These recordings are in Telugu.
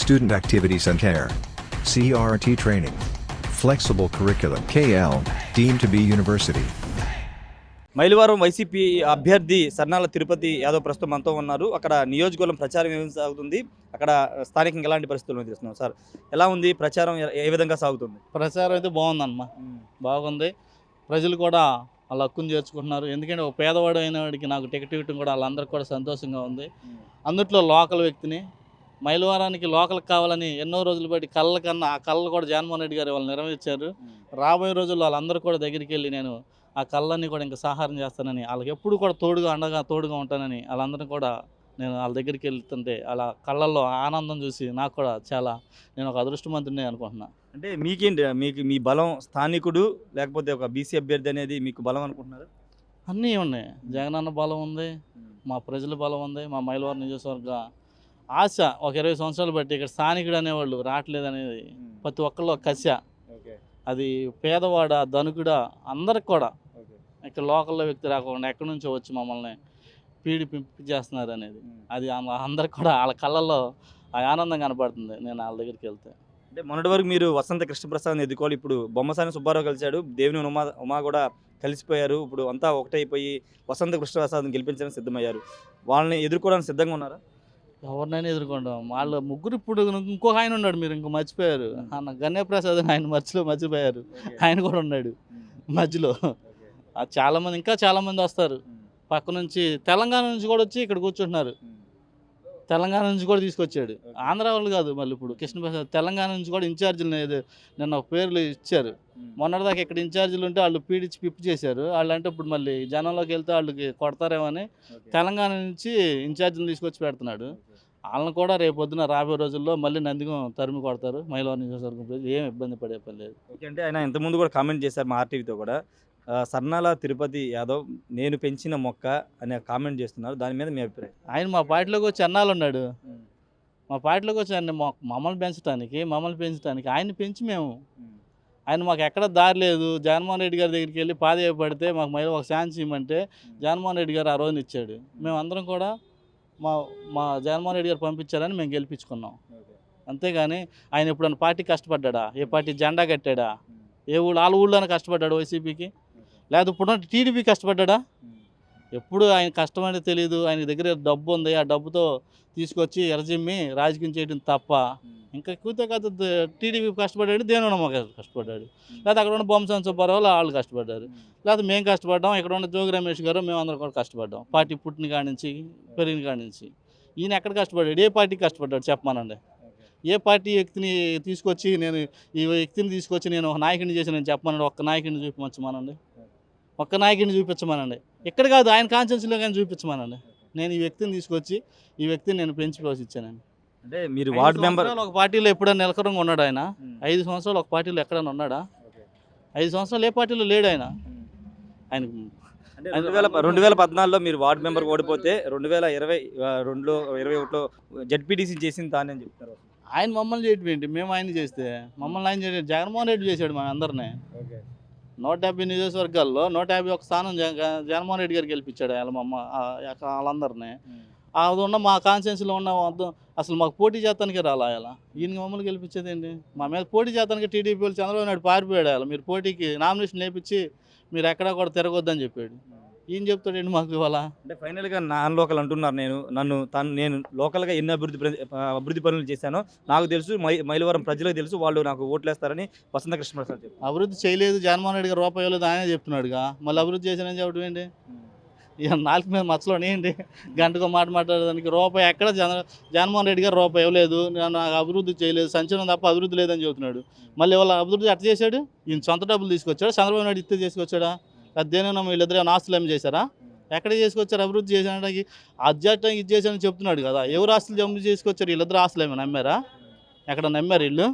Student Activities and Care. CRT Training. Flexible Curriculum. KL, deemed to be University. Mylavaram YCP అభ్యర్థి సర్నాల తిరుపతి యాదవ్ ప్రస్తుతం మనతో ఉన్నారు. అక్కడ నియోజకవర్గం ప్రచారం ఏమి సాగుతుంది, అక్కడ స్థానికంగా ఎలాంటి పరిస్థితులు తెలుస్తున్నాం సార్? ఎలా ఉంది ప్రచారం, ఏ విధంగా సాగుతుంది? ప్రచారం అయితే బాగుందన్నమా, బాగుంది. ప్రజలు కూడా వాళ్ళ హక్కును చేర్చుకుంటున్నారు. ఎందుకంటే ఒక పేదవాడు అయిన వాడికి నాకు టికెట్ ఇవ్వడం కూడా వాళ్ళందరికీ కూడా సంతోషంగా ఉంది. అందుట్లో లోకల్ వ్యక్తిని, మైలవరానికి లోకల్ కావాలని ఎన్నో రోజులు బట్టి కళ్ళ కన్నా ఆ కళ్ళు కూడా జగన్మోహన్ రెడ్డి గారు వాళ్ళు నెరవేర్చారు. రాబోయే రోజుల్లో వాళ్ళందరూ కూడా దగ్గరికి వెళ్ళి నేను ఆ కళ్ళన్నీ కూడా ఇంకా సహారం చేస్తానని, వాళ్ళకి ఎప్పుడు కూడా తోడుగా ఉంటానని వాళ్ళందరినీ కూడా నేను వాళ్ళ దగ్గరికి వెళ్తుంటే అలా కళ్ళల్లో ఆనందం చూసి నాకు కూడా చాలా నేను ఒక అదృష్టవంతుడిని అనుకుంటున్నా. అంటే మీకేంటి, మీకు మీ బలం స్థానికుడు లేకపోతే ఒక బీసీ అభ్యర్థి అనేది మీకు బలం అనుకుంటున్నారు? అన్నీ ఉన్నాయి. జగనన్న బలం ఉంది, మా ప్రజల బలం ఉంది, మా మైలవరం నియోజకవర్గ ఆశ ఒక 20 సంవత్సరాలు బట్టి ఇక్కడ స్థానికుడు అనేవాళ్ళు రావట్లేదు అనేది ప్రతి ఒక్కళ్ళు కశ. అది పేదవాడ ధనుకుడా అందరికి కూడా ఇక్కడ లోకల్లో వ్యక్తి రాకుండా ఎక్కడి నుంచో వచ్చి మమ్మల్ని పీడిపింపు చేస్తున్నారు అనేది అది అందరికి కూడా వాళ్ళ కళ్ళల్లో ఆ ఆనందం కనపడుతుంది నేను వాళ్ళ దగ్గరికి వెళ్తే. అంటే మొన్నటి వరకు మీరు వసంత కృష్ణప్రసాద్ని ఎదుర్కోవాలి, ఇప్పుడు బొమ్మసాని సుబ్బారావు కలిశాడు, దేవిని ఉమా కూడా కలిసిపోయారు. ఇప్పుడు అంతా ఒకటైపోయి వసంత కృష్ణప్రసాద్ని గెలిపించడానికి సిద్ధమయ్యారు. వాళ్ళని ఎదుర్కోవడానికి సిద్ధంగా ఉన్నారా? ఎవరినైనా ఎదుర్కొంటాం. వాళ్ళ ముగ్గురు ఇప్పుడు ఇంకొక ఆయన ఉన్నాడు, మీరు ఇంకో మర్చిపోయారు. అన్న గణేప్రసాద్ ఆయన మర్చిపోయారు. ఆయన కూడా ఉన్నాడు మధ్యలో. చాలామంది ఇంకా చాలామంది వస్తారు పక్క నుంచి, తెలంగాణ నుంచి కూడా వచ్చి ఇక్కడ కూర్చుంటున్నారు. తెలంగాణ నుంచి కూడా తీసుకొచ్చాడు. ఆంధ్ర వాళ్ళు కాదు, మళ్ళీ ఇప్పుడు కృష్ణప్రసాద్ తెలంగాణ నుంచి కూడా ఇన్ఛార్జీలు నిన్న పేర్లు ఇచ్చారు. మొన్నటిదాకా ఇక్కడ ఇన్ఛార్జీలు ఉంటే వాళ్ళు పీడిచ్చి పిప్పు చేశారు. వాళ్ళు అంటే ఇప్పుడు మళ్ళీ జనంలోకి వెళ్తే వాళ్ళకి కొడతారేమో అని తెలంగాణ నుంచి ఇన్ఛార్జీలు తీసుకొచ్చి పెడుతున్నాడు. వాళ్ళని కూడా రేపొద్దున రాబోయే రోజుల్లో మళ్ళీ నందిగం తరిమి కొడతారు. మైలవరం నియోజకవర్గం ప్రజలు ఏం ఇబ్బంది పడే పని లేదు. ఓకే, అంటే ఆయన ఇంతకుముందు కూడా కామెంట్ చేశారు మా ఆర్టీవీతో కూడా, సర్నాల తిరుపతి యాదవ్ నేను పెంచిన మొక్క అనే కామెంట్ చేస్తున్నారు. దాని మీద మీ అభిప్రాయం? ఆయన మా పార్టీలోకి వచ్చి అన్నాళ్ళు ఉన్నాడు. మా పార్టీలోకి వచ్చి ఆయన మమ్మల్ని పెంచడానికి ఆయన్ని పెంచి మేము ఆయన మాకు ఎక్కడ దారి లేదు. జగన్మోహన్ రెడ్డి గారి దగ్గరికి వెళ్ళి పాదయపడితే మాకు మళ్ళీ ఒక ఛాన్స్ ఇవ్వమంటే జగన్మోహన్ రెడ్డి గారు ఆ రోజున ఇచ్చాడు. మేమందరం కూడా మా జగన్మోహన్ రెడ్డి గారు పంపించారని మేము గెలిపించుకున్నాం. అంతేగాని ఆయన ఎప్పుడన్నా పార్టీ కష్టపడ్డా, ఏ పార్టీ జెండా కట్టాడా, ఏ వాళ్ళ ఊళ్ళోనే కష్టపడ్డాడు వైసీపీకి, లేదా ఇప్పుడు టీడీపీ కష్టపడ్డా? ఎప్పుడు ఆయన కష్టం అంటే తెలియదు. ఆయన దగ్గర డబ్బు ఉంది, ఆ డబ్బుతో తీసుకొచ్చి ఎరజిమ్మి రాజకీయం చేయడం తప్ప ఇంకా ఎక్కువతో కాదు. టీడీపీ కష్టపడ్డాడు, దేనివల్ల కష్టపడ్డాడు, లేదా అక్కడ ఉన్న బొమ్మసాని సుబ్బారావు వాళ్ళు కష్టపడ్డారు, లేదా మేము కష్టపడ్డాం, ఇక్కడ ఉన్న జోగి రమేష్ గారు మేమందరం కూడా కష్టపడ్డాం. పార్టీ పుట్టిన కాడి నుంచి పెరిగిన కాడి నుంచి ఈయన ఎక్కడ కష్టపడ్డాడు? ఏ పార్టీకి కష్టపడ్డాడు చెప్పమానండి. ఏ పార్టీ వ్యక్తిని తీసుకొచ్చి నేను ఈ వ్యక్తిని తీసుకొచ్చి నేను ఒక నాయకుడిని చేసి నేను చెప్పమనండి. ఒక్క నాయకుడిని చూపించమనండి, ఒక్క నాయకుడిని చూపించమనండి. ఇక్కడ కాదు ఆయన కాన్స్టిట్యూన్సీలో కానీ చూపించమనండి. నేను ఈ వ్యక్తిని తీసుకొచ్చి ఈ వ్యక్తిని నేను పెంచి పోషించానండి. అంటే మీరు వార్డు మెంబర్ ఒక పార్టీలో ఎప్పుడైనా నిలకరంగా ఉన్నాడు ఆయన? 5 సంవత్సరాలు ఒక పార్టీలో ఎక్కడైనా ఉన్నాడా? 5 సంవత్సరాలు ఏ పార్టీలో లేడు ఆయన. ఆయన 2014లో మీరు వార్డు మెంబర్ ఓడిపోతే 2021లో జడ్పీటీసీ చేసింది తానే అని చెప్తారు. ఆయన మమ్మల్ని చేయటం ఏంటి? మేము ఆయన చేస్తే మమ్మల్ని ఆయన చేయడం జగన్మోహన్ రెడ్డి చేశాడు మా అందరినీ. 150 నియోజకవర్గాల్లో 151 స్థానం జగన్మోహన్ రెడ్డి గారు గెలిపించాడు వాళ్ళందరినీ. అది ఉన్న మా కాన్స్టిట్యూన్సీలో ఉన్న అసలు మాకు పోటీ చేస్తానికే రాలా. ఈయనకి మమ్మల్ని గెలిపించేది ఏంటి? మా మీద పోటీ చేస్తానికి టీడీపీ వాళ్ళు చంద్రబాబు నాయుడు పారిపోయాడు. మీరు పోటీకి నామినేషన్ నేర్పించి మీరు ఎక్కడా కూడా తిరగొద్దని చెప్పాడు. ఈయన చెప్తాడండి మాకు ఇవాళ. అంటే ఫైనల్గా నాన్ లోకల్ అంటున్నారు. నేను లోకల్గా ఎన్ని అభివృద్ధి పనులు చేశానో నాకు తెలుసు, మైలవరం ప్రజలకు తెలుసు, వాళ్ళు నాకు ఓట్లేస్తారని వసంత కృష్ణప్రసాద్ చెప్పారు. అభివృద్ధి చేయలేదు జగన్మోహన్ రెడ్డి గారు, రూపాయి ఇవ్వలేదు ఆయనే చెప్తున్నాడుగా. మళ్ళీ అభివృద్ధి చేశానని చెప్పడం ఏంటి? ఇక నాలుగు మీద మచ్చలోనే ఏంటి? గంటకు మాట్లాడడానికి రూపాయి ఎక్కడ జగన్మోహన్ రెడ్డి గారు రూపాయి ఇవ్వలేదు, నాకు అభివృద్ధి చేయలేదు, సంచలనం తప్ప అభివృద్ధి లేదని చెబుతున్నాడు. మళ్ళీ వాళ్ళ అభివృద్ధి ఎట్లా చేశాడు? ఈయన సొంత డబ్బులు తీసుకొచ్చాడు, చంద్రబాబు నాయుడు ఇస్తే చేసుకొచ్చాడా? అదేనో వీళ్ళిద్దరు ఆస్తులు ఏమి చేశారా? ఎక్కడ చేసుకొచ్చారు? అభివృద్ధి చేసానికి అధ్యక్షంగా ఇది చేశానని చెప్తున్నాడు కదా. ఎవరు ఆస్తులు జమ చేసుకొచ్చారు? వీళ్ళిద్దరు ఆస్తులు ఏమైనా నమ్మారా? ఎక్కడ నమ్మారు వీళ్ళు?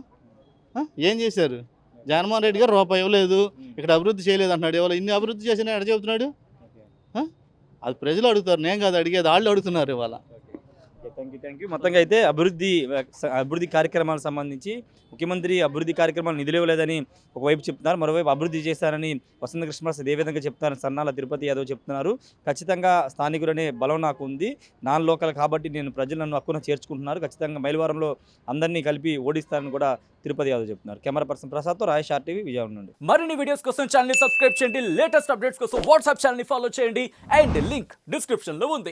ఏం చేశారు? జగన్మోహన్ రెడ్డి గారు రూపాయి ఇవ్వలేదు, ఇక్కడ అభివృద్ధి చేయలేదు అంటున్నాడు. ఎవరు ఇన్ని అభివృద్ధి చేసినా ఎక్కడ చెబుతున్నాడు? అది ప్రజలు అడుగుతారు, నేను కాదు అడిగేది, వాళ్ళు అడుగుతున్నారు ఇవాళ. Thank you. మొత్తంగా అయితే అభివృద్ధి కార్యక్రమాలకు సంబంధించి ముఖ్యమంత్రి అభివృద్ధి కార్యక్రమాలు నిధులు ఇవ్వలేదని ఒకవైపు చెప్తున్నారు, మరోవైపు అభివృద్ధి చేశారని వసంత కృష్ణప్రసాద్ ఏ విధంగా చెప్తున్నారు, సన్నాల తిరుపతి యాదవ్ చెప్తున్నారు. ఖచ్చితంగా స్థానికులనే బలం నాకు ఉంది, నాన్ లోకల్ కాబట్టి నేను ప్రజలను హక్కున చేర్చుకుంటున్నారు, ఖచ్చితంగా మైలవరంలో అందరినీ కలిపి ఓడిస్తారని కూడా తిరుపతి యాదవ్ చెప్తున్నారు. Camera person ప్రసాద్తో Rayesh RTV Vijayawada నుండి. మరిన్ని వీడియోస్ కోసం ఛానల్ ని సబ్స్క్రైబ్ చేయండి, లేటెస్ట్ అప్డేట్స్ కోసం వాట్సాప్ ఛానల్ ని ఫాలో చేయండి అండ్ లింక్ డిస్క్రిప్షన్ లో ఉంది.